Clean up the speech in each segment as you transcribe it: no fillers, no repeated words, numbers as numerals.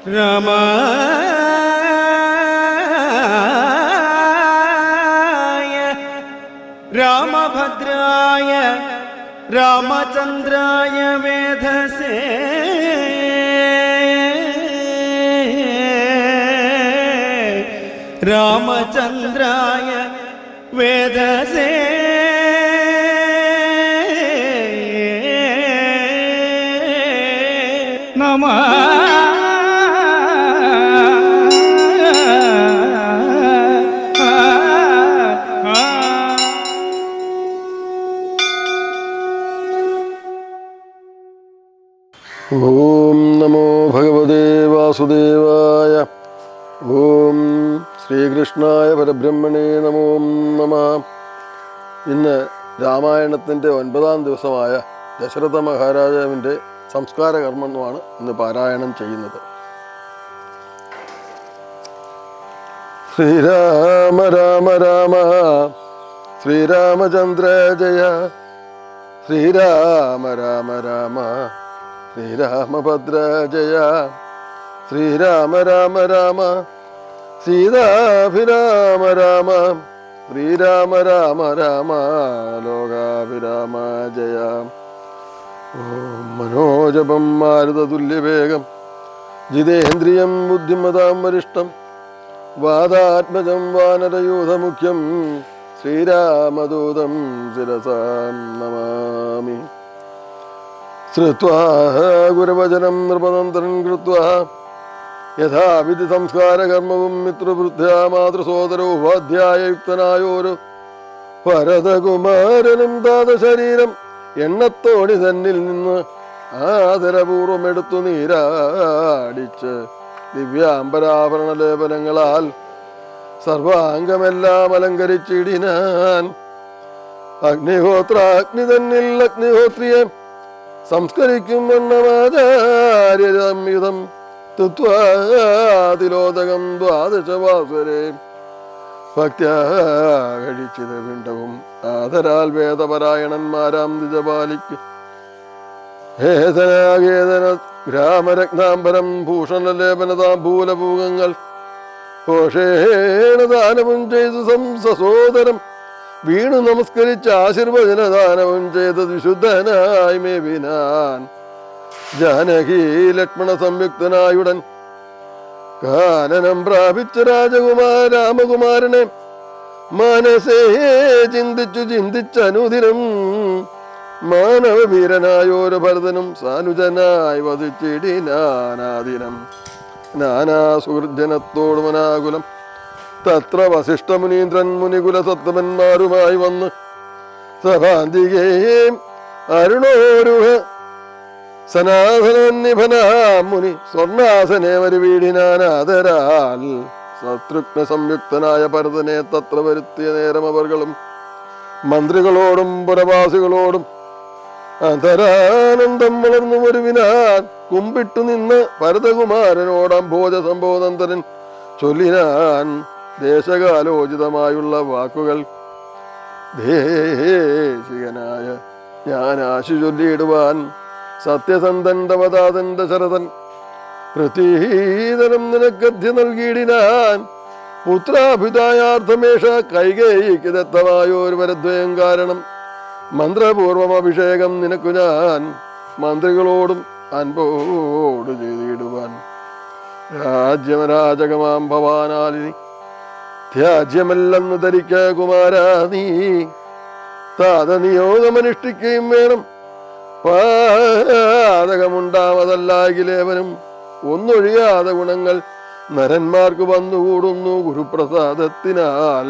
രാമായ രാമഭദ്രായ രാമചന്ദ്രായ വേധസേ രാമചന്ദ്രായ വേധസേ നമഃ. ഓം നമോ ഭഗവതേ വാസുദേവായ. ഓം ശ്രീകൃഷ്ണായ പരബ്രഹ്മണേ നമോ നമഃ. ഇന്ന് രാമായണത്തിൻ്റെ 9ാം ദിവസമായ ദശരഥ മഹാരാജാവിൻ്റെ സംസ്കാര കർമ്മമാണ് ഇന്ന് പാരായണം ചെയ്യുന്നത്. ശ്രീരാമ രാമ രാമ ശ്രീരാമചന്ദ്ര ജയ. ശ്രീരാമ രാമ രാമ ശ്രീരാമഭദ്ര ജയ. ശ്രീരാമ രാമ രാമ സീതാഭിരാമ രാമ. ശ്രീരാമ രാമ രാമ ലോകാഭിരാമ ജയ. ഓം മനോജപം മാരുതതുല്യവേഗം ജിതേന്ദ്രിയം ബുദ്ധിമതാം വരിഷ്ഠം വാദാത്മജം വാനരയൂഥമുഖ്യം ശ്രീരാമദൂതം ശിരസാം നമാമി. ശ്രുത്വാ ഗുരുവചനം നൃപതന്ത്രം കൃത്വാ യഥാവിധി സംസ്കാരകർമ്മവും മിത്രവൃദ്ധ്യാ മാതൃസോദരോ ഉപാധ്യായയുക്തനായോരു ഭരതകുമാരനും താതശരീരം എണ്ണത്തോണി തന്നിൽ നിന്ന് ആദരപൂർവം എടുത്തു നീരാടിച്ച് ദിവ്യാംബരാഭരണ ലേപനങ്ങളാൽ സർവാംഗമെല്ലാം അലങ്കരിച്ചിടിനാൻ. അഗ്നിഹോത്രാഗ്നി തന്നിൽ അഗ്നിഹോത്രിയെ സംസ്കരിക്കും വണ്ണമാചാര്യംയുധം തുത്വാതിലോദകം ദ്വാദശവാസുരെ ഭക്ത്യാ കഴിച്ചിത് പിണ്ടവും ആദരാൽ വേദപരായണന്മാരാം ദ്വിജപാലിക്ക് ഹേതനാഗേതന ഗ്രാമരത്നാംബരം ഭൂഷണലേപനതാംബൂലഭൂഗങ്ങൾ ഘോഷേണ ദാനവും ചെയ്തു സസോദരം വീണു നമസ്കരിച്ച് ആശീർവചനദാനവും ചെയ്ത് വിശുദ്ധനായി മേവിനാൻ. ജാനകി ലക്ഷ്മണ സംയുക്തനായുടൻ കാനനം പ്രാപിച്ച രാമകുമാരനെ മനസ്സേ ചിന്തിച്ചനുദിനം മാനവവീരനായോരു ഭരതനും സാനുജനായി വധിച്ചിടിനാനാദിനം. നാനാ സുഹൃജനത്തോടുമനാകുലം തത്ര വസിഷ്ഠമുനീന്ദ്രൻ മുനികുല സത്തമന്മാരുമായി വന്ന് സഭാന്തികേയും അരുണോരുഹ സനാതനോന്നിഭനാമുനി സ്വർണാസനെ വരുവീടിനാനാദരാൽ ശത്രുഘ്ന സംയുക്തനായ ഭരതനെ തത്ര വരുത്തിയ നേരം അവർകളും മന്ത്രികളോടും പുരവാസികളോടും അന്തരാനന്ദം വളർന്നു വരുവിനാൻ കുമ്പിട്ടു നിന്ന് ഭരതകുമാരനോടാം ഭോജ സംബോധന്തരൻ ചൊല്ലിനാൻ ദേശകാലോചിതമായുള്ള വാക്കുകൾ. ദേശികനായ ഞാൻ ആശു ചൊല്ലിയിടുവാൻ സത്യസന്ധൻ ദശരഥൻ പ്രതീതരം നിനക്കധ്യ നൽകിയിടിനാൻ. പുത്രാഭിതായാർത്ഥമേഷ കൈകേയിക്ക് ദത്തമായൊരു വരദ്വയം കാരണം മന്ത്രപൂർവം അഭിഷേകം നിനക്കു ഞാൻ മന്ത്രികളോടും അൻപോട് ചെയ്തിടുവാൻ. രാജ്യമരാജകമാം ഭവാനാലിനി ത്യാജ്യമല്ലെന്ന് ധരിക്ക കുമാരാ നീ. താത നിയോഗമനുഷ്ഠിക്കുകയും വേണം. പാതകമുണ്ടാവതല്ലാകിലേവനും ഒന്നൊഴിയാതെ ഗുണങ്ങൾ നരന്മാർക്ക് വന്നുകൂടുന്നു ഗുരുപ്രസാദത്തിനാൽ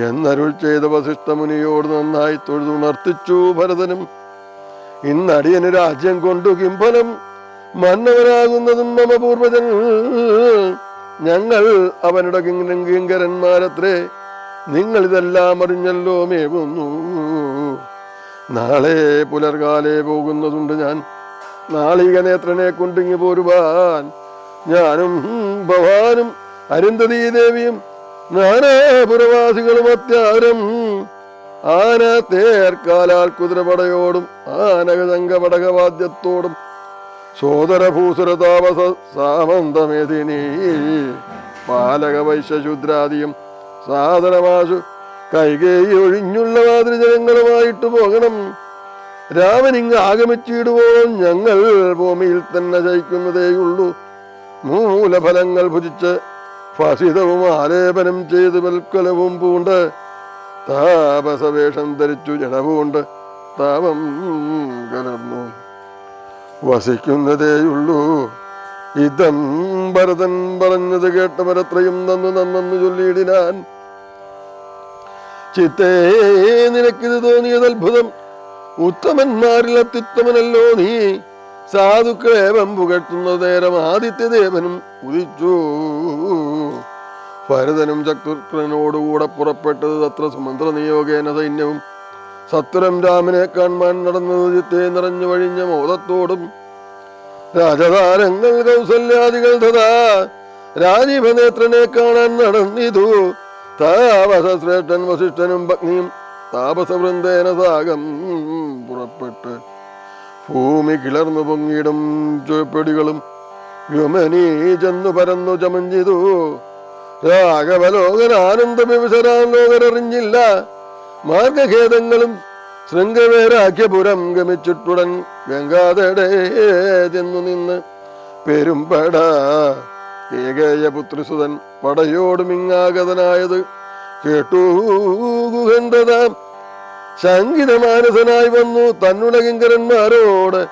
എന്നരുൾ ചെയ്ത വസിഷ്ഠമുനിയോട് നന്നായി തൊഴുതുണർത്തിച്ചു ഭരതനും. ഇന്നടിയന് രാജ്യം കൊണ്ടു കിംഫലം മന്നവനാകുന്നതും മമ പൂർവജൻ. ഞങ്ങൾ അവനുടെ കിങ്കരന്മാരത്രേ. നിങ്ങളിതെല്ലാം അറിഞ്ഞല്ലോ മേവുന്നു. നാളെ പുലർകാലെ പോകുന്നതുണ്ട് ഞാൻ. നാളിക നേത്രനെ കൊണ്ടിങ്ങി പോരുവാൻ ഞാനും ഭവാനും അരുന്ധതീ ദേവിയും നാനാപുരവാസികളും അത്യാരം ആന തേർക്കാലാൽ കുതിരപടയോടും ആനകശങ്ക പടകവാദ്യത്തോടും സോദരഭൂസുരതാപസ സാമന്തമേദിനീ പാലക വൈശ്യശൂദ്രാദിയും സാദരമാശു കൈകേയി ഒഴിഞ്ഞുള്ള മാതൃജനങ്ങളുമായിട്ട് പോകണം. രാമനിങ്ങ് ആഗമിച്ചിടുവോളം ഞങ്ങൾ ഭൂമിയിൽ തന്നെ ജയിക്കുന്നതേയുള്ളൂ. മൂലഫലങ്ങൾ ഭുജിച്ച് ഫസിതവും ആലേപനം ചെയ്ത് വൽക്കലവും പൂണ്ട് താപസവേഷം ധരിച്ചു ജടവുകൊണ്ട് താപം കലർന്നു വസിക്കുന്നതേയുള്ളൂ. ഇതം ഭരതൻ പറഞ്ഞത് കേട്ടവരത്രയും നന്നു ചൊല്ലിയിടിനാൻ. ചിത്തേ നിനക്കിത് തോന്നിയത് അത്ഭുതം, ഉത്തമന്മാരിൽ അത്യുത്തമനല്ലോ നീ. സാധുക്കളേവം പുകഴ്ത്തുന്ന നേരം ആദിത്യദേവനും ഉദിച്ചു. ഭരതനും ശത്രുഘ്നോടുകൂടെ പുറപ്പെട്ടത് തത്ര സുമന്ത്ര നിയോഗേന സൈന്യവും സത്വരം രാമനെ കാണാൻ നടന്നത് ചിത്തേ നിറഞ്ഞു വഴിഞ്ഞ മോദത്തോടും. രാജതാരങ്ങൾ കൗസല്യാദികൾ തഥാ രാജീവനേത്രനെ കാണാൻ നടന്നിതു. താപസശ്രേഷ്ഠൻ വസിഷ്ഠനും പത്നിയും താപസവൃന്ദേന സാഗം പുറപ്പെട്ട് ഭൂമി കിളർന്നു പൊങ്ങിയിടും ചുവപ്പടികളും വ്യോമനീ ചെന്നു പരന്നു ചമഞ്ചിതു. രാഘവലോകൻ ആനന്ദവിവശരാൻ ലോകരറിഞ്ഞില്ല. മാർഗഖേദങ്ങളും ശൃംഗവേരാഖ്യപുരം ഗമിച്ചിട്ടുടൻ ഗംഗാതടേ ചെന്നു നിന്ന് പെരുമ്പട ഏകേയ പുത്രിസുതൻ പടയോടുമിങ്ങാഗതനായത് കേട്ടു. ഗുഹന്തതാം ശങ്കിതമാനസനായി വന്നു തന്നുട കിങ്കരന്മാരോട്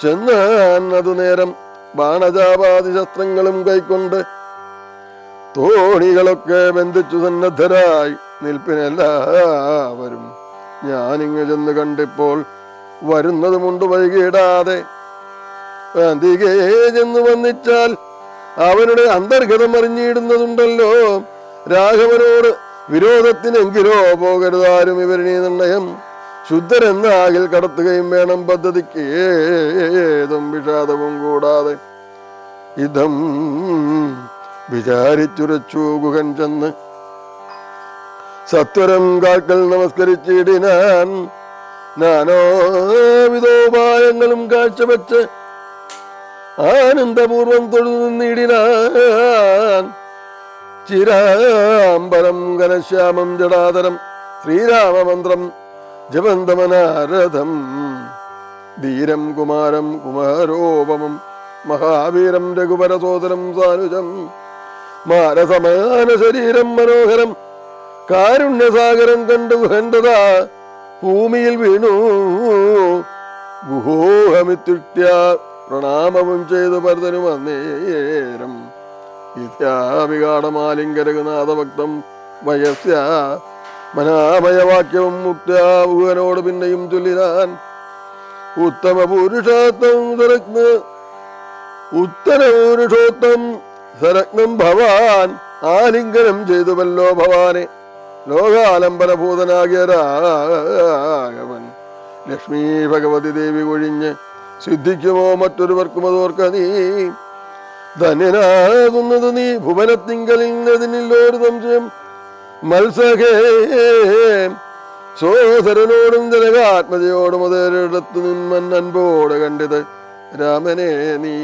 ചെന്നാൻ അതു നേരം ബാണജാപാതി ശസ്ത്രങ്ങളും കൈക്കൊണ്ട് തോണികളൊക്കെ ബന്ധിച്ചു സന്നദ്ധരായി നിൽപ്പിനെല്ലാവരും. ഞാനിങ്ങ് ചെന്ന് കണ്ടിപ്പോൾ വരുന്നതുമുണ്ട് വൈകിടാതെ. അന്തികേ ചെന്ന് വന്നിച്ചാൽ അവനുടെ അന്തർഗതം അറിഞ്ഞിടുന്നതുണ്ടല്ലോ. രാഘവനോട് വിരോധത്തിനെങ്കിലോ പോകരുതാരും ഇവരിണീ നിർണയം. ശുദ്ധരെന്നാകിൽ കടത്തുകയും വേണം പദ്ധതിക്ക് ഏതും വിഷാദവും കൂടാതെ. ഇതം വിചാരിച്ചുരച്ചു ഗുഹൻ ചെന്ന് സത്വരം കാക്കൽ നമസ്കരിച്ചിടിനാൻ. നാനാവിധോപായങ്ങളും കാഴ്ചവെച്ച് ആനന്ദപൂർവം തൊഴുതു നിന്നിടിനാൻ. ചിരാംബരം ഘനശ്യാമം ജടാതരം ശ്രീരാമമന്ത്രം ജപന്തമനാരഥം ധീരം കുമാരം കുമാരോപമം മഹാവീരം രഘുപരസോദരം സാനുജം മാനസമാന ശരീരം മനോഹരം കാരുണ്യസാഗരം കണ്ടു ഗുഹന്തത ഭൂമിയിൽ വീണു. ഗുഹോഹമിത്യുക്ത്യ പ്രണാമവും ചെയ്തു ഭരതനും അന്നേരം വിദ്യാവികാടമാലിംഗരഘുനാഥഭക്തം വയസ്യ മനാമയവാക്യവും മുക്തോട് പിന്നെയും ചൊല്ലിനാൻ. ഉത്തമ പുരുഷോത്തം സരഗ്നം ഭവാൻ ആലിംഗനം ചെയ്തുവല്ലോ ഭവാനെ. ലോകാലംബനഭൂതനാകിയ രാഘവൻ ലക്ഷ്മി ഭഗവതി ദേവി ഒഴിഞ്ഞ് സിദ്ധിക്കുമോ മറ്റൊരുവർക്കും അതോർക്ക നീ. ധന്യനാകുന്നത് നീ ഭുവനത്തിങ്കലിന്നതിനില്ലൊരു സംശയം. മത്സഖേ സോദരനോടും ജനകാത്മജയോടും അതേടത്തു നിന്മൻ അൻപോട് കണ്ടിത് രാമനെ നീ.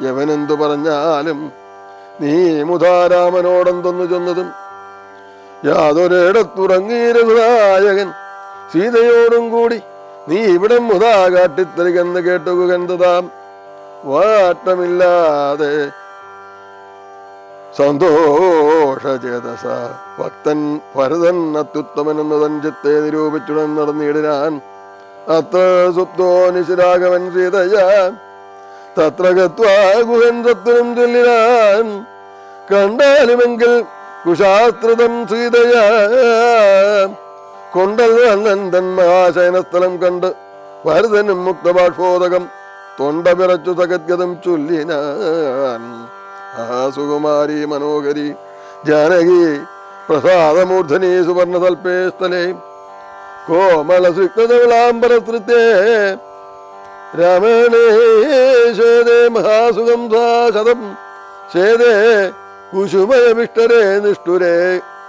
യവനെന്തു പറഞ്ഞാലും നീ മുതാരാമനോടെന്തൊന്നു ചൊന്നതും യാതൊരിടത്തുറങ്ങീരനായകൻ സീതയോടും കൂടി നീ ഇവിടെ മുതാ കാട്ടിത്തരികെന്ന് കേട്ടുകന്താം. വാട്ടമില്ലാതെ സന്തോഷചേതസ ഭക്തൻ ഭരതൻ അത്യുത്തമനെന്ന് തഞ്ചത്തെ നിരൂപിച്ചുടൻ നടന്നിടാൻ. അത്ര സുപ്തോ നിശിരാഘവൻ സീതയാ തത്ര ഗത്വാ ഗുഹൻ സത്വനും ചൊല്ലിനാൻ. കണ്ടാലുമെങ്കിൽ കുശാസ്ത്രതം സീതയാ കൊണ്ടല്ലോ അനന്തൻ മഹാശയനസ്ഥലം കണ്ട് ഭരതനും മുക്തഭാഷോദകം തൊണ്ട പിറച്ചു സഗദ്ഗതം ചൊല്ലിനാൻ. ആ സുകുമാരി മനോഹരി ജാനകി പ്രസാദമൂർധനി സുവർണതൽപേ സ്ഥലേ കോമള സ്വിഗ്ധവളാംബരസൃത്യേ രാമണേ ശേദേ മഹാസുഖം സാശതം ശേദേ കുശുമയമിഷ്ടരേ നിഷ്ഠുരേ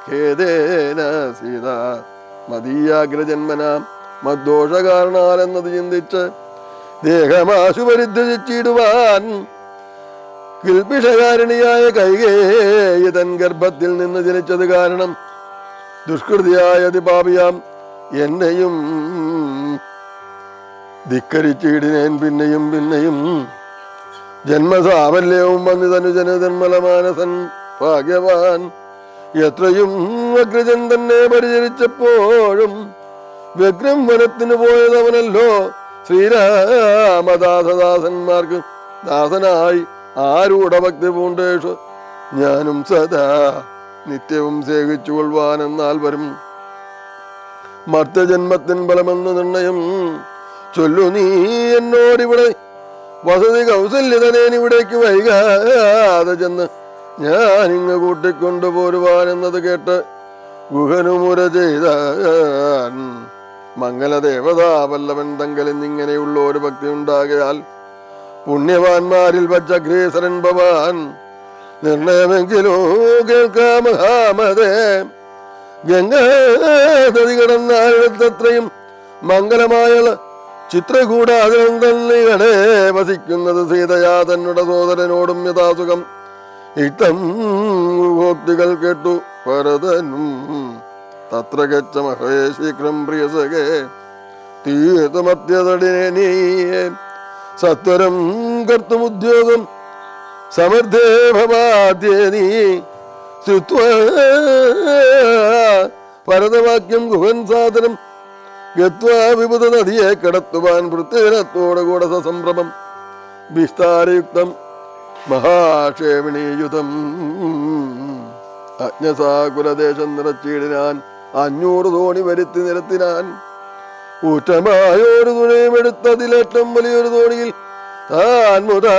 ഖേദേന സീത മദീയാഗ്രജന്മന മദ്ദോഷകാരണാലെന്നത് ചിന്തിച്ച് ദേഹമാശു പരിത്യജിച്ചിടുവാൻ കിൽപിഷകാരിണിയായ കൈകേയി തൻ ഗർഭത്തിൽ നിന്ന് ജനിച്ചത് കാരണം ദുഷ്കൃതിയായ അതിപാപിയാം എന്നെയും ധിക്കരിച്ചിടിനേൻ പിന്നെയും പിന്നെയും. ജന്മസാമല്യവും വന്നിതനുജന ജന്മലമാനസൻ ഭാഗ്യവാൻ. എത്രയും അഗ്രജൻ തന്നെ പരിചരിച്ചപ്പോഴും വ്യഗ്രം വനത്തിന് പോയതവനല്ലോ ശ്രീരാമദാസദാസന്മാർക്ക് ദാസനായി ആരൂഢഭക്തി പൂണ്ടേഷു ഞാനും സദാ നിത്യവും സേവിച്ചു കൊള്ളുവാനെന്നാൽ വരും. മർത്യജന്മത്തിൻ ഫലമെന്ന് നിർണയം ചൊല്ലു നീ എന്നോടിവിടെ. വസതി കൗസല്യതനേനിവിടേക്ക് വൈകാതെ ചെന്ന് ഞാനിങ്ങ് കൂട്ടിക്കൊണ്ടുപോരുവാനെന്നത് കേട്ട് ഗുഹനുമുര ചെയ്ത മംഗലദേവതാവല്ലവൻ തങ്കലിന്നിങ്ങനെയുള്ള ഒരു ഭക്തി ഉണ്ടാകയാൽ പുണ്യവാന്മാരിൽ വജ്രഗ്രേസരൻ ഭവാൻ. നിർണയമെങ്കിലോ കേൾക്കാമഹാമതേ. ഗംഗാനദി കടന്നാഴത്തത്രയും മംഗലമായ ചിത്രകൂടാതിരം തന്നെകളെ വസിക്കുന്നത് സീതയാ തന്നുടെ സോദരനോടും യഥാസുഖം ഇത്തം ഭോക്തികൾ കേട്ടു ഭരതനും. തത്ര ഗച്ഛ മഹേ ശീഘ്രം പ്രിയസഖേ തീർത്ഥമത്യതടിനെ നീയെ സത്വരം കർത്തുമുദ്യോഗം സമർത്ഥേ ഭവാദ്യേ നീ ശ്രുത്വാ ഭരതവാക്യം ഗുഹൻ സാധനം ഗത്വാ വിപുത നദിയെ കടത്തുവാൻ വൃത്തിജനത്തോടുകൂടെ സസംഭ്രമം വിസ്താരയുക്തം മഹാക്ഷേമിണീയുധം. അജ്ഞസാകുലദേശം നിറച്ചിടിനാൻ 500 തോണി വരുത്തി നിരത്തിനാൻ. ഊറ്റമായൊരു തുണയും എടുത്തതിലേറ്റം വലിയൊരു തോണിയിൽ താൻ മുതാ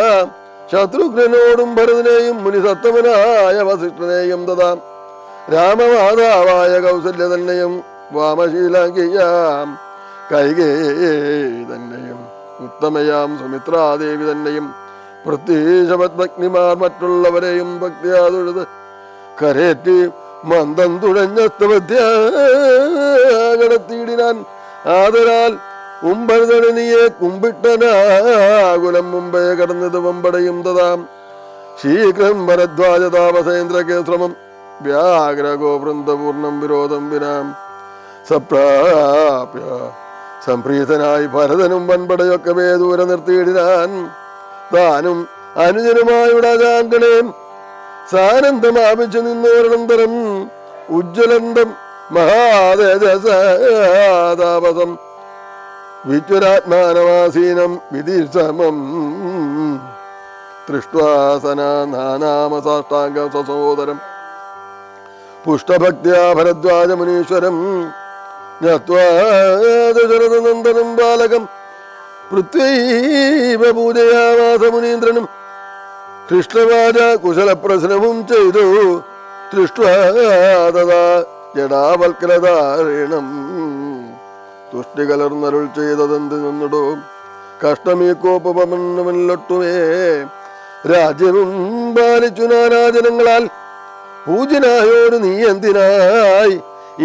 ശത്രുഘ്നോടും ഭരതനെയും മുനിസത്തമനായ വസിഷ്ഠനെയും തഥാം രാമമാതാവായ കൗസല്യ തന്നെയും വാമശീലാംഗിയാം കൈകേയി തന്നെയും ഉത്തമയാം സുമിത്രാദേവി തന്നെയും പ്രത്യക്ഷപത്മഗ്നിമാർ മറ്റുള്ളവരെയും ഭക്തിയാതൊഴുത് കരേറ്റി മന്ദം തുഴഞ്ഞത്തവത്യാകടത്തിയിടിനാൻ. ആദരാൽ ഉംബരതണിയെ കുമ്പിട്ടനാകുലം മുമ്പേ കടന്നത് വമ്പടയും തഥാം ശീഘ്രം ഭരദ്വാജതാപസേന്ദ്രകേ ശ്രമം വ്യാഗ്രഗോവൃന്ദപൂർണം വിരോധം വിനാം സപ്രാപ്യ സംപ്രീതനായി ഭരതനും വൻപടയൊക്കെ ദൂരെ നിർത്തിയിടിനാൻ. താനും അനുജനുമായുടകാങ്കണേ സാനന്ദമാപിച്ചു നിന്നോരനന്തരം ഉജ്ജ്വലന്തം മഹാതേജസാതാപസം വിച്വരാത്മാനവാസീനം വിധിസമം തൃഷ്ട്വാസന നാനാമസാഷ്ടാംഗ സസോദരം പുഷ്ടഭക്ത്യാ ഭരദ്വാജ മുനീശ്വരം ജ്ഞാത്വാദശരഥനന്ദനം ബാലകം പൃഥ്വീവ പൂജയാമാസ മുനീന്ദ്രനും കൃഷ്ണവാച കുശലപ്രശ്നവും ചെയ്തു ദൃഷ്ട്വാദാ ജടാവൽക്കലധാരണം തുഷ്ടി കലർന്നരുൾ ചെയ്തതെന്ത് നിന്നിടോ കഷ്ടമീ കോപമന്നവനിലൊട്ടുമേ രാജ്യവും പാലിച്ചു നാനാജനങ്ങളാൽ പൂജനായോട് നീ എന്തിനായി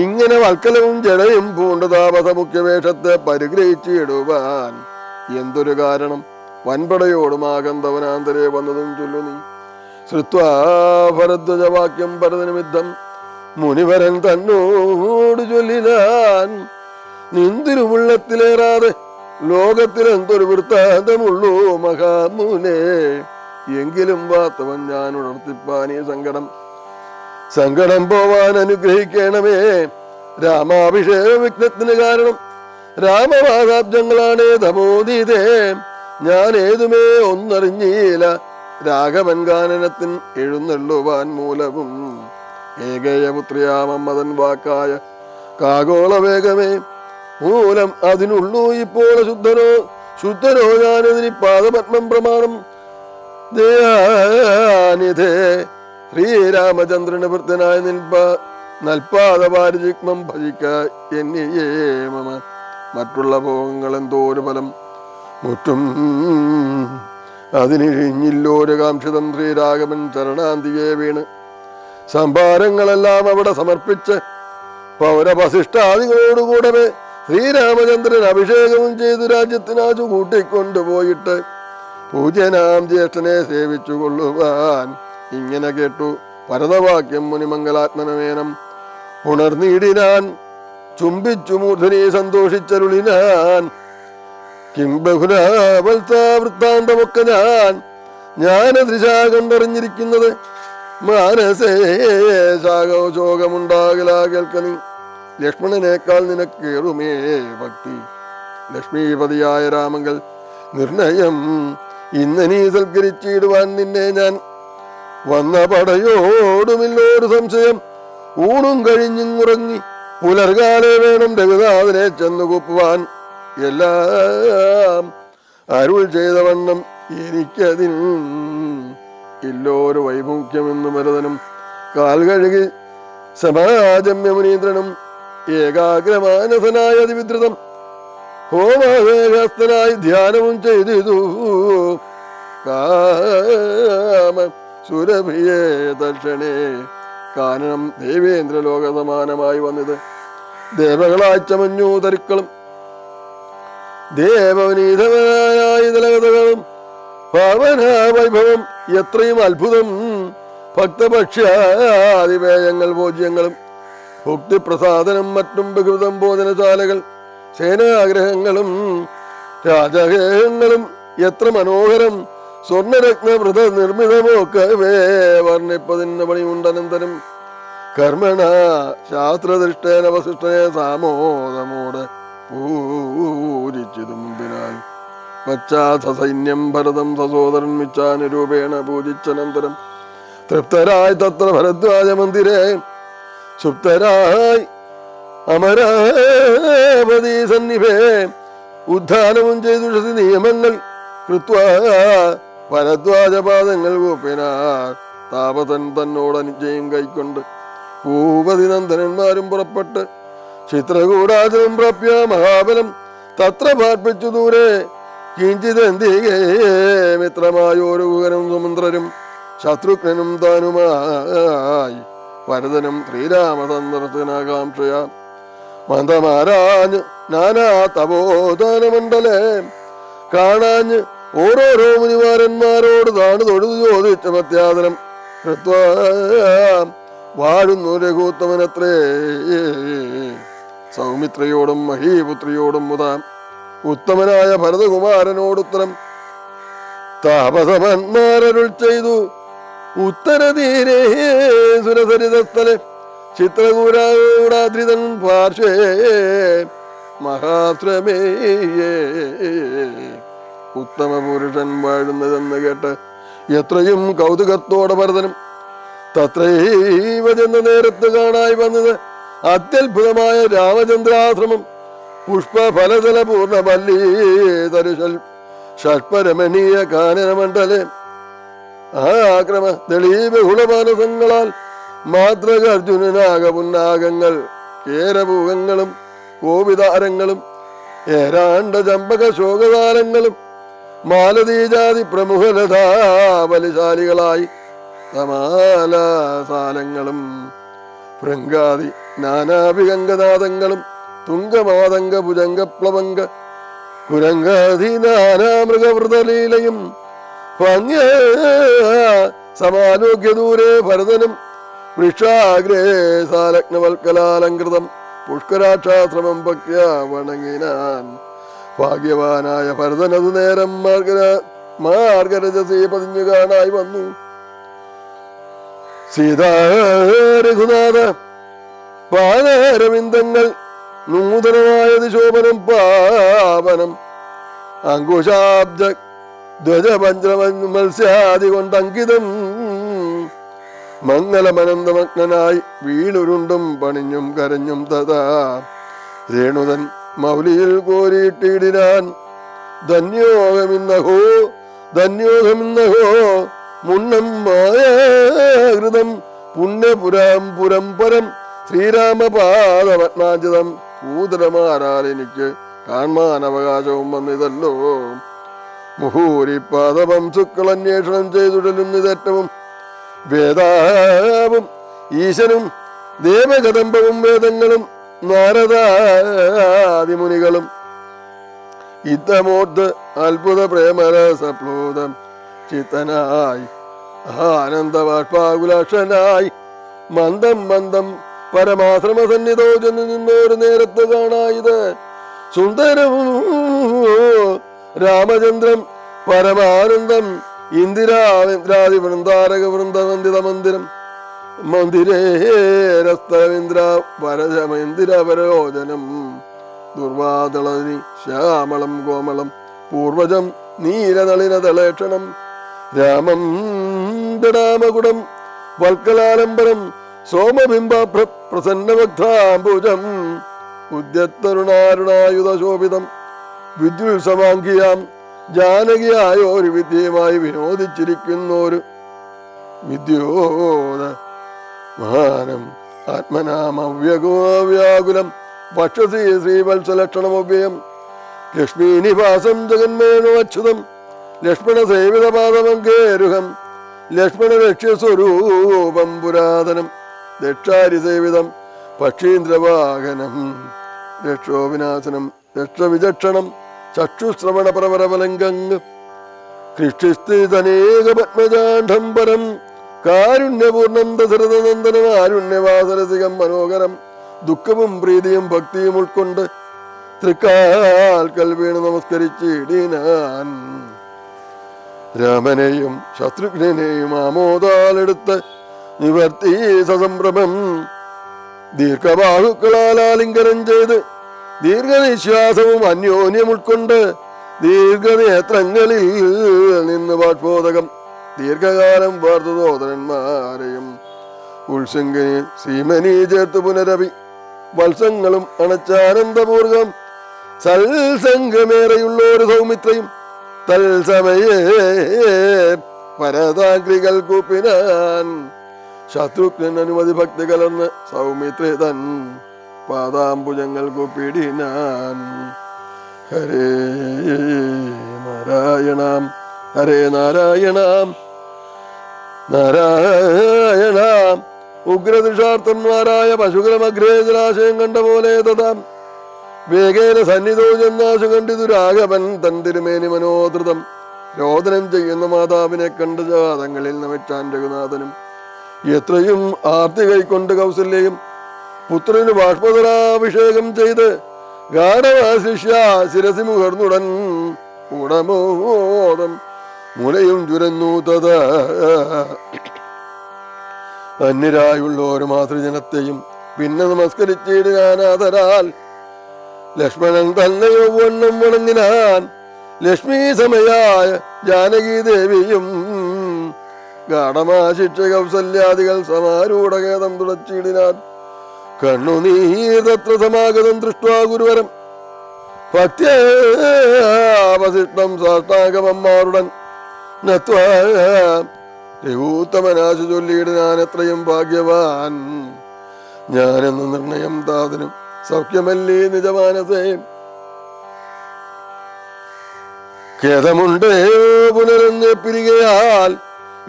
ഇങ്ങനെ വൽക്കലവും ജടയും പൂണ്ട താപസ മുഖ്യവേഷത്തെ പരിഗ്രഹിച്ചിടുവാൻ എന്തൊരു കാരണം വൻപടയോടും ആകന്തവനാന്തരെ വന്നതും ചൊല്ലു നീ. ശ്രുത്വാ ഭരദ്വജവാക്യം ഭരതനിമിത്തം മുനിവരൻ തന്നോട് ചൊല്ലിനാൻ നിന്തിരുവുള്ളത്തിലേറാതെ ലോകത്തിലെന്തൊരു വൃത്താന്തമുള്ളൂ മഹാമുനെ. എങ്കിലും വാസ്തവം ഞാൻ ഉണർത്തിപ്പാനീ സങ്കടം പോവാൻ അനുഗ്രഹിക്കണമേ. രാമാഭിഷേക വിഘ്നത്തിന് കാരണം രാമവാദാബ്ജങ്ങളാണേ തമോദീതേ. ഞാൻ ഏതുമേ ഒന്നറിഞ്ഞീല രാഘവൻ ഗാനനത്തിൻ എഴുന്നള്ളുവാൻ മൂലവും ഏകയപുത്രിയാമമ്മതൻ വാക്കായ കാഗോള വേഗമേ മൂലം അതിനുള്ളൂ ഇപ്പോൾ ശുദ്ധനോ ഞാനതിന് പാദപത്മം പ്രമാണം ദയാനിധേ ശ്രീരാമചന്ദ്രന് വൃത്തനായ നൽപാദപാരിജിക്മം ഭജിക്ക എന്നിയേ മമ. മറ്റുള്ള ഭോഗങ്ങൾ എന്തോ ഒരു ഫലം മുറ്റും അതിനിഴിഞ്ഞില്ലോരു കാംക്ഷിതം ശ്രീരാഘവൻ ചരണാന്തിയെ വീണ് സംഭാരങ്ങളെല്ലാം അവിടെ സമർപ്പിച്ച് പൗരവശിഷ്ടാദികളോടുകൂടമേ ശ്രീരാമചന്ദ്രൻ അഭിഷേകവും ചെയ്തു രാജ്യത്തിനാച്ചു കൂട്ടിക്കൊണ്ടുപോയിട്ട് പൂജ്യനാം ജ്യേഷ്ഠനെ സേവിച്ചു കൊള്ളുവാൻ ഇങ്ങനെ കേട്ടു ഭരതവാക്യം മുനിമംഗലാത്മനമേനം ഉണർന്നിടിനാൻ ചുംബിച്ചു മൂർധനെ സന്തോഷിച്ചരുളിനാൻ കിം ബഹുരാവൃത്താന്തമൊക്കെ ഞാനദൃശാ കണ്ടറിഞ്ഞിരിക്കുന്നത് മാനസേ ശോകമുണ്ടാകലാ കേൾക്കനി ലക്ഷ്മണനേക്കാൾ നിനക്കേറുമേ ഭക്തി ലക്ഷ്മീപതിയായ രാമങ്കൽ നിർണയം ഇന്ന് നീ സൽക്കരിച്ചിടുവാൻ നിന്നെ ഞാൻ വന്ന പടയോടുമില്ലോരു സംശയം ഊണും കഴിഞ്ഞിങ്ങുറങ്ങി പുലർകാലെ വേണം രഘുനാഥനെ ചെന്നു കുപ്പുവാൻ എല്ലാം അരുൾ ചെയ്തവണ്ണം എനിക്കതിൽ ഇല്ലോരു വൈമുഖ്യമെന്നു ഭരതനും കാൽ കഴുകി സമാജം യമുനീന്ദ്രനും ഏകാഗ്രമാനസനായ അതിവിദ്രുതം ഹോമവേഗസ്ഥനായി ധ്യാനവും ചെയ്തു കാമ സുരഭിയെ ദർശനേ കാരണം ദേവേന്ദ്രലോക സമാനമായി വന്നത് ദേവകളായി ചമഞ്ഞു തരുക്കളും ദേവനീതനായ തലകഥകളും പാവന വൈഭവം എത്രയും അത്ഭുതം ഭക്തഭക്ഷ്യാതിപേയങ്ങൾ ഭോജ്യങ്ങളും ഭുക്തിപ്രസാദനം മറ്റും ബഹുതം ഭോജനശാലകൾ സേനാഗ്രഹങ്ങളും രാജഗേഹങ്ങളും എത്ര മനോഹരം സ്വർണരത്നവൃത നിർമ്മിതമൊക്കവേ വർണ്ണിപ്പതിന് പണിയുണ്ടനന്തരം കർമ്മണ ശാസ്ത്രദൃഷ്ടേന വസിഷ്ഠനെ സാമോദമോട് പൂജിച്ചതു മുമ്പിനാൽ പശ്ചാത്തസൈന്യം ഭരതം സസോദരൻ മിച്ചാനുരൂപേണ പൂജിച്ചനന്തരം തൃപ്തരായി തത്ര ഭരദ്വാജ മന്ദിരേ സുപ്തരായി അമരാവതി സന്നിഭേ ഉദ്ധാനവും ചെയ്തു നിയമങ്ങൾ കൃത്വാ ഭരദ്വാജപാദങ്ങൾ കൂപ്പിനാർ താപതൻ തന്നോട് അനുജയം കൈക്കൊണ്ട് ഭൂപതി നന്ദനന്മാരും പുറപ്പെട്ട് ചിത്രകൂടാചരം പ്രാപ്യ മഹാബലം തത്ര പാർപ്പിച്ചു ദൂരെ കിഞ്ചിതന്തികേ മിത്രമായോരു ഗുഹനും സുമന്ത്രരും ശത്രുഘ്നും താനുമായി ഭരതനും ശ്രീരാമചന്ദ്രനാകാംക്ഷയ മന്ദമാരാഞ്ഞ് നാനാ തപോദാനമണ്ഡലേ കാണാഞ്ഞ് ഓരോരോ മുനിമാരന്മാരോട് താണു തൊഴുതു ചോദിച്ച മത്യാദനം കൃത്വാ വാഴുന്നു രഘുത്തമനത്രേ സൗമിത്രയോടും മഹീപുത്രിയോടും മുതാം ഉത്തമനായ ഭരതകുമാരനോടുത്തരം താപസമന്മാരരുൾ ചെയ്തു ഉത്തരതീരേ സുരസരിതസ്ഥലെ ചിത്രകൂടാദ്രിതൻ പാർശ്വേ മഹാശ്രമേ ഉത്തമ പുരുഷൻ വാഴുന്നതെന്ന് കേട്ട് എത്രയും കൗതുകത്തോടെ ഭരതനും തത്രൈവ ചെന്ന നേരത്ത് കാണായി വന്നത് അത്യത്ഭുതമായ രാമചന്ദ്രാശ്രമം പുഷ്പഫലതല പൂർണ്ണമല്ലീതരുഷൽ ഷഷ്പരമണീയ കാനനമണ്ഡലേ ആക്രമ ദളീബഹുളമാനസങ്ങളാൽ മാതൃക അർജുനനാഗപുന്നാഗങ്ങൾ കേരഭൂഗങ്ങളും കോവിതാരങ്ങളും ഏരാണ്ട ചമ്പക ശോകതാരങ്ങളും മാലതീജാതി പ്രമുഖലതാ ബലിശാലികളായി തമാലാസാലങ്ങളും ഭൃംഗാദി നാനാഭിഗംഗനാദങ്ങളും തുങ്കമാതംഗ ഭുജംഗപ്ലവംഗ കുരംഗാദി നാനാമൃഗവൃതലീലയും ഭംഗ്യ സമാലോക്യ ദൂരെ ഭരതനും വൃക്ഷാഗ്രേ സാലഗ്നവൽക്കലാലങ്കൃതം പുഷ്കരാക്ഷാശ്രമം ഭക്യ വണങ്ങിനാൻ ഭാഗ്യവാനായ ഭരതനതു നേരം മാർഗരജസേ പതിഞ്ഞു കാണായി വന്നു സീതാ രഘുനാഥ പാദരവിന്ദങ്ങൾ നൂതനമായത് ശോഭനം പാവനം അങ്കുശാബ്ജ ധ്വജപഞ്ചമത്സ്യാദി കൊണ്ടങ്കിതം മംഗലമനന്തമഗ്നായി വീണുരുണ്ടും പണിഞ്ഞും കരഞ്ഞും തഥാ രേണുതൻ മൗലിയിൽ കോരിയിട്ടിടിനാൻ ധന്യോഗമിന്നഹോ മുണ്ണം മായാകൃതം പുണ്യപുരം പുരം പരം ശ്രീരാമപാദപത്മാജിതം പൂതലമാരാൽ എനിക്ക് കാണാൻ അവകാശവും വന്നിതല്ലോ മുഹൂരിപാദപം ശുക്കളന്വേഷണം ചെയ്തുടലുന്നിതേറ്റവും വേദാവും ഈശനും ദേവകദംബവും വേദങ്ങളും നാരദാദിമുനികളും ഇത്തമോർത്ത് അത്ഭുത പ്രേമരസപ്ലോതം ചിത്തനായി ആനന്ദബാഷ്പാകുലാക്ഷനായി മന്ദം മന്ദം പരമാശ്രമ സന്നിധോ ചെന്ന് നിന്നൊരു നേരത്ത് കാണായത് സുന്ദരം രാമചന്ദ്രം പരമാനന്ദം ഇന്ദിരാവിന്ദ്രാദി വൃന്ദാരക വൃന്ദവന്ദിത മന്ദിരം മന്ദിരേരസ്തവിന്ദ്ര പരജമേന്ദ്രപരോജനം ദുർവാദളനി ശ്യാമളം കോമളം പൂർവജം നീലനളിനതളേക്ഷണം രാമം ജടാമകുടം വൽക്കലാലംബരം സോമബിംബ പ്രസന്നവക്താംബുജം ഉദ്യത്തരുണാരുണായുധശോഭിതം വിദ്യുത്സമാങ്കിയാം ജാനകിയായ ഒരു വിദ്യയുമായി വിനോദിച്ചിരിക്കുന്നൊരു വിദ്യോത മാനം ആത്മനാമവ്യഗോവ്യാകുലം വക്ഷസി ശ്രീവത്സലക്ഷണമവ്യയം ലക്ഷ്മീനിവാസം ജഗന്മേനോ അച്യുതം ലക്ഷ്മണ സേവിതപാദമങ്കേരുഹം ലക്ഷ്മണ ലക്ഷ്യസ്വരൂപം പുരാതനം ദക്ഷാരി സേവിതം പക്ഷീന്ദ്രവാഹനം രക്ഷോവിനാശനം രക്ഷവിചക്ഷണം ചക്ഷുശ്രവണ പ്രവരവലങ്കങ് കൃഷ്ടിസ്ഥിതനേക പത്മജാഢംബരം കാരുണ്യപൂർണം ദശരഥനന്ദനം ആരുണ്യവാസരസികം മനോഹരം ദുഃഖവും പ്രീതിയും ഭക്തിയും ഉൾക്കൊണ്ട് തൃക്കാൽക്കൽ വീണ് നമസ്കരിച്ചിടിനാൻ രാമനെയും ശത്രുഘ്നെയും ആമോദാലെടുത്ത് നിവർത്തി സസംഭ്രമം ദീർഘബാഹുക്കളാൽ ആലിംഗനം ചെയ്ത് ദീർഘനിശ്വാസവും അന്യോന്യം ഉൾക്കൊണ്ട് ദീർഘനേത്രങ്ങളിൽ നിന്ന് ബാഷ്പോദകം ദീർഘകാലം വാർത്തു സോദരന്മാരെയും ഉത്സംഗനി സീമനി ചേർത്ത് പുനരവി വത്സങ്ങളും അണച്ചാനന്ദപൂർവം സൽസംഗമേറെയുള്ള ഒരു സൗമിത്രയും തൽസമയേ പരതാഗ്രികൾ കൂപ്പിനാൻ ശത്രുഘ്നൻ അനുമതി ഭക്തി കലർന്ന് സൗമിത്രൻ പാദാംബുജങ്ങൾ കൂപ്പിടിനാൻ ഹരേ നാരായണാം ഹരേ നാരായണാം നാരായണാം ഉഗ്രദൃഷാർത്ഥന്മാരായ പശുക്രമഗ്രേ ജലാശയം കണ്ട പോലെ തഥാം വേഗേന സന്നിധോ ചെന്നാശു കണ്ടിതു രാഘവൻ തൻ തിരുമേനി മനോധൃതം രോദനം ചെയ്യുന്ന മാതാവിനെ കണ്ട് ജാതങ്ങളിൽ നമിച്ചാൻ രഘുനാഥനും എത്രയും ആർത്തി കൈക്കൊണ്ട് കൗസല്യയും പുത്രന് ബാഷ്പതരാഭിഷേകം ചെയ്ത് ഗാഠവാശിഷ്യ ശിരസി മുകർന്നുടൻ ഉടമോദം മുലയും ചുരന്നു തഥ അന്യരായുള്ള ഒരു മാതൃജനത്തെയും പിന്നെ നമസ്കരിച്ചിടാനാഥരാൽ ലക്ഷ്മണൻ തന്നെ യൗവണ്ണം വണങ്ങിനാൻ ലക്ഷ്മീ സമയായ ജാനകി ദേവിയും ഗാഠമാശിക്ഷ കൗസല്യാദികൾ സമാരൂഢകേതം തുടച്ചിടിനാൻ കണ്ണുനീർ തത്ര സമാഗതം ദൃഷ്ട്വാ ഗുരുവരം ഭക്തിയാവശിഷ്ടം സാഷ്ടാംഗമമ്മാരുടൻ നത്വാ രഘൂത്തമനാശു ചൊല്ലിയിടാൻ എത്രയും ഭാഗ്യവാൻ ഞാനെന്ന നിർണയം താതനും സൗഖ്യമല്ലേ നിജമാനസേ ഖേദമുണ്ട് പുനരഞ്ഞ് പിരികയാൽ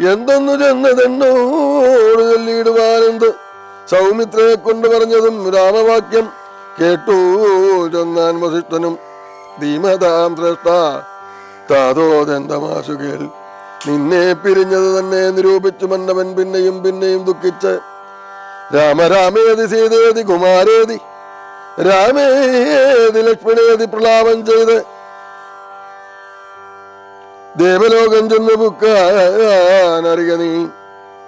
എന്തൊന്നു ചെന്നതെന്നോട് ചൊല്ലിയിടുവാനെന്ത് സൗമിത്രയെ കൊണ്ട് പറഞ്ഞതും രാമവാക്യം കേട്ടു ചെന്നാൻ വസിഷ്ഠനും ധീമതാം ശ്രേഷ്ഠ താതോദന്തമാശുകേൽ നിന്നെ പിരിഞ്ഞത് തന്നെ നിരൂപിച്ചു മന്നവൻ പിന്നെയും പിന്നെയും ദുഃഖിച്ച് രാമരാമേതി സീതേതി കുമാരേതി രാമേതി ലക്ഷ്മണേതി പ്രലാപം ചെയ്ത് ദേവലോകം ചെന്ന് ബുക്കാനറിയ നീ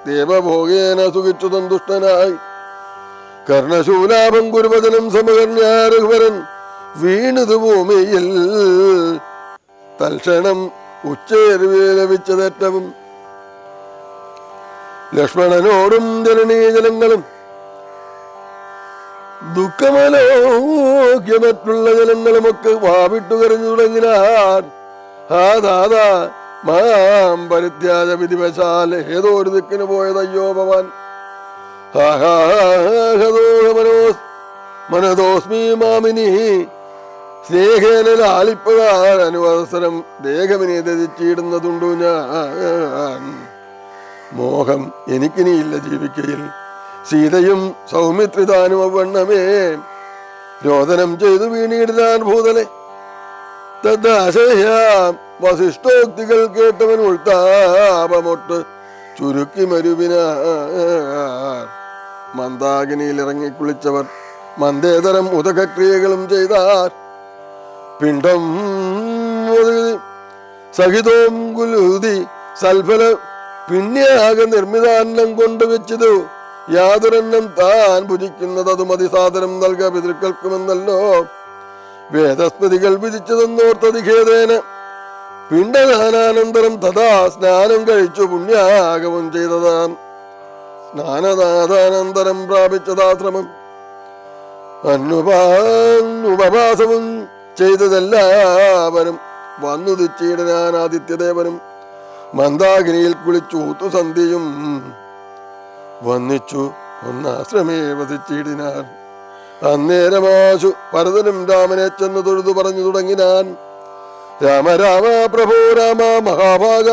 ദേവഭോഗേന സുഖിച്ചു സന്തുഷ്ടനായി കർണശൂലാഭം ഗുരുവചനം സമകർണ്യാരഘുവരൻ വീണതു ഭൂമിയിൽ തൽക്ഷണം ഉച്ചേർവേലവിച്ചതേറ്റവും ലക്ഷ്മണനോടും ജനനീജലങ്ങളും ദുഃഖമലോക്യ മറ്റുള്ള ജലങ്ങളുമൊക്കെ വാവിട്ടു കരഞ്ഞു തുടങ്ങിനാർ ആ ദാദാ മാം പരിത്യാജ വിധിവശാൽ ഏതോ ഒരു ദിക്കിന് പോയതയ്യോ ഭവാൻ മനതോസ്മി മാമിനി സ്നേഹേന ലാളിപ്പതാൻ അനുവസരം ദേഹമിനെ ധരിച്ചിടുന്നതുണ്ടു ഞാൻ മോഹം എനിക്കിനിയില്ല ജീവിക്കയിൽ സീതയും സൗമിത്രിതാനും അവണ്ണമേ രോദനം ചെയ്തു വീണിടാൻ ഭൂതലെ. തദ്ദാശയാം വസിഷ്ഠോക്തികൾ കേട്ടവൻ ഉൾത്താപമൊട്ട് ചുരുക്കി മരുവിനാർ. മന്ദാകിനിയിൽ ഇറങ്ങിക്കുളിച്ചവർ മന്ദേതരം ഉദകക്രിയകളും ചെയ്താർ. പിണ്ടം സഹിതവും കുലൂതി സൽഫല പിണ്യാക നിർമ്മിതാന്നം കൊണ്ടുവെച്ചതു. യാതൊരെണ്ണം താൻ ഭുജിക്കുന്നത് അത് മതിസാദരം നൽക പിതൃക്കൾക്കുമെന്നല്ലോ വേദസ്മൃതികൾ വിധിച്ചതെന്നോർത്തതിഖേദേന. പിണ്ടദാനാനന്തരം തഥാ സ്നാനം കഴിച്ചു പുണ്യാകവും ചെയ്തതാം. സ്നാനദാനാനന്തരം പ്രാപിച്ചതാശ്രമം ഉപവാസവും ചെയ്തതെല്ലാവരും വന്നുദിച്ചിടനാൻ ആദിത്യദേവനും മന്ദാകിനിയിൽ കുളിച്ചു ഊത്തുസന്ധിയും വന്നിച്ചു ഒന്നാശ്രമേ വസിച്ചിടിനാൻ. അന്നേരമാശു ഭരതനും രാമനെ ചെന്ന് തൊഴുതു പറഞ്ഞു തുടങ്ങിനാൻ. രാമ രാമ പ്രഭോ രാമ മഹാഭാഗ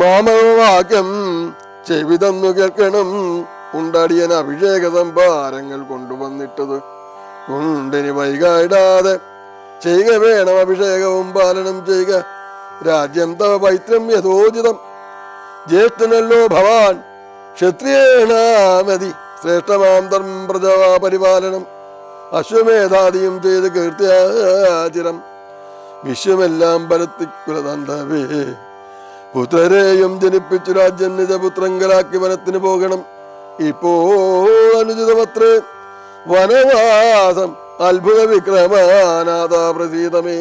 മാമവാക്യം ചെവിതന്നു കേൾക്കണം. ഉണ്ടടിയൻ അഭിഷേക സംഭാരങ്ങൾ കൊണ്ടുവന്നിട്ടത് ഉണ്ടിനി വൈകായിടാതെ ചെയ്യുക വേണം. അഭിഷേകവും പാലനം ചെയ്യുക. രാജ്യം തവ പൈത്രം യഥോചിതം. ജ്യേഷ്ഠനല്ലോ ഭവാൻ ക്ഷത്രിയേണാമതി. ശ്രേഷ്ഠമാം ധർമ്മം പ്രജാ പരിപാലനം. അശ്വമേധാദിയും ചെയ്ത് കീർത്തിയാചിരം. വിശ്വമെല്ലാം പരത്തിക്കുലതന്തവേ. പുത്രരെയും ജനിപ്പിച്ചു രാജ്യം നിജപുത്രങ്കലാക്കി വനത്തിന് പോകണം. ഇപ്പോൾ അനുചിതമത്രേ വനവാസം. അത്ഭുത വിക്രമാനാഥ പ്രസീതമേ.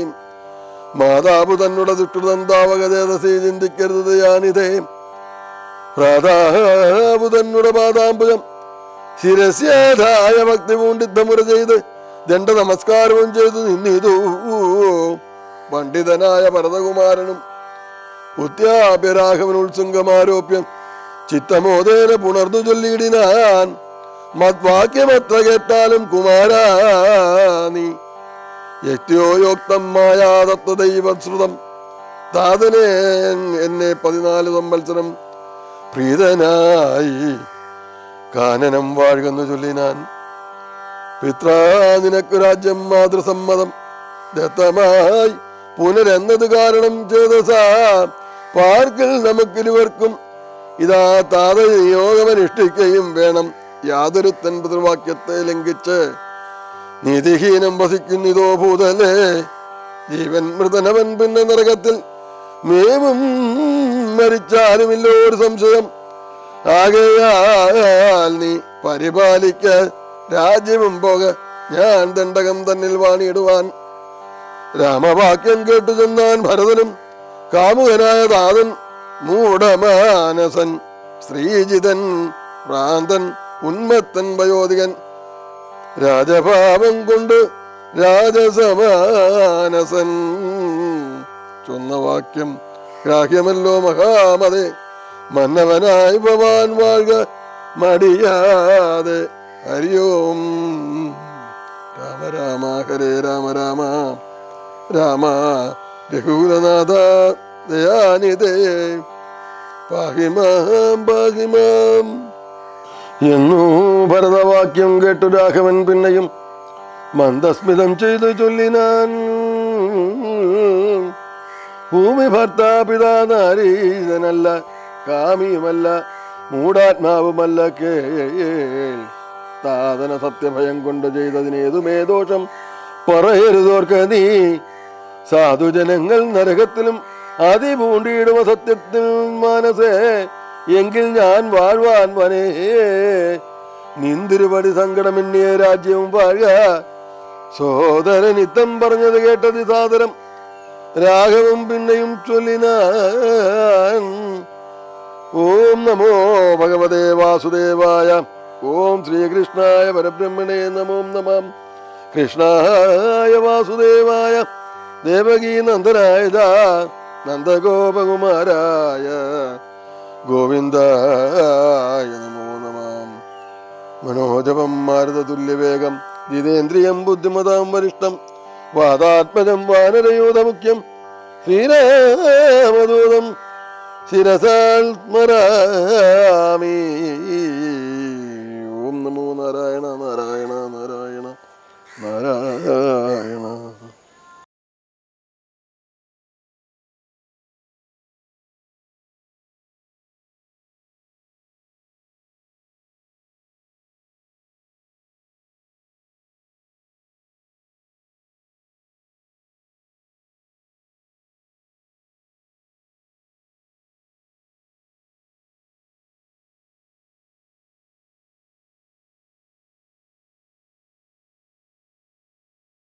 മാതാപു തന്നുടെ ദുഷ്ടതന്താവകതേതസേ ചിന്തിക്കരുത് ഞാനിതേ. പ്രാതാപു തന്നുടെ പാദാംബുജം ശിരസ്യാധായ ഭക്തി പൂണ്ടിദ്ധമുറ ചെയ്ത് ദണ്ഡ നമസ്കാരവും ചെയ്തു നിന്നിതു. പണ്ഡിതനായ ഭരതകുമാരനും ഉത്യാപ്യരാഘവൻ ഉത്സുംഗമാരോപ്യം ചിത്തമോദേന പുണർന്നു ചൊല്ലിയിടിനാൻ. മദ്വാക്യമത്ര കേട്ടാലും കുമാരാ നീ യക്തിയോക്തം മായാതത്വദൈവശ്രുതം. താതനെ എന്നെ 14 സംവത്സരം പ്രീതനായി കാനനം വാഴുകെന്നു ചൊല്ലിനാൻ. പിത്രാ നിനക്കു രാജ്യം മാതൃസമ്മതം ദത്തമായി പുനരെന്നത് കാരണം ചേതസാ പാർക്കിൽ നമുക്കിരുവർക്കും ഇതാ താത നിയോഗമനുഷ്ഠിക്കുകയും വേണം. യാതൊരുത്തൻ പിതൃവാക്യത്തെ ലംഘിച്ച് നീതിഹീനം വസിക്കുന്നിതോ ഭൂതലേ. ജീവൻ മൃതനവൻ പിന്നെ നരകത്തിൽ മേവും മരിച്ചാലുമില്ലോ ഒരു സംശയം. ആകയാൽ നീ പരിപാലിക്ക രാജ്യവും പോക. ഞാൻ ദണ്ഡകം തന്നിൽ വാണിയിടുവാൻ. രാമവാക്യം കേട്ടു ചെന്നാൻ ഭരതനും കാമുകനായ താതൻ മൂഢമാനസൻ ശ്രീജിതൻ ഭ്രാന്തൻ ഉന്മത്തൻ വയോധികൻ. രാജഭാവം കൊണ്ട് രാജസമാനസൻ ചൊന്ന വാക്യം ഗ്രാഹ്യമല്ലോ മഹാമതേ. മന്നവനായി ഭവാൻ വാഴുക മടിയാതെ. ഹരിയോം. രാമ രാമ ഹരേ രാമ രാമ രാമ രഘുകുലനാഥ ദയാനിധേ പാഹിമാം പാഹിമാം എന്നു ഭരതവാക്യം കേട്ടു രാഘവൻ പിന്നെയും മന്ദസ്മിതം ചെയ്തു ചൊല്ലിനാൻ. ഭൂമി ഭർത്താപിതാ നാരീതനല്ല കാമിയുമല്ല മൂഢാത്മാവുമല്ല കേൾ. താതന സത്യഭയം കൊണ്ട് ചെയ്തതിനേതുമേ ദോഷം പറയരുതോർക്ക നീ. സാധുജനങ്ങൾ നരകത്തിലും അതിപൂണ്ടിയിടുമ സത്യത്തിൽ മാനസേ. എങ്കിൽ ഞാൻ വാഴ്വാൻ വനേ നിന്തിരുപടി സങ്കടമെന്നിയ രാജ്യവും വാഴുക. സോദരൻ ഇത്തം പറഞ്ഞത് കേട്ടതി സാദരം രാഘവം പിന്നെയും ചൊല്ലിനാൻ. ഓം നമോ ഭഗവതേ വാസുദേവായ. ഓം ശ്രീകൃഷ്ണായ പരബ്രഹ്മണേ നമോ നമഃ. കൃഷ്ണായ വാസുദേവായ ദേവകീ നന്ദനായ നന്ദഗോപകുമാരായ ഗോവിന്ദായ നമോ നമഃ. മനോജപം മാരുതതുല്യവേഗം ജിതേന്ദ്രിയം ബുദ്ധിമതാം വരിഷ്ഠം വാദാത്മജം വാനരയൂഥമുഖ്യം ശ്രീരാമദൂതം ശിരസാൽ സ്മരാമി. ഓം നമോ നാരായണ.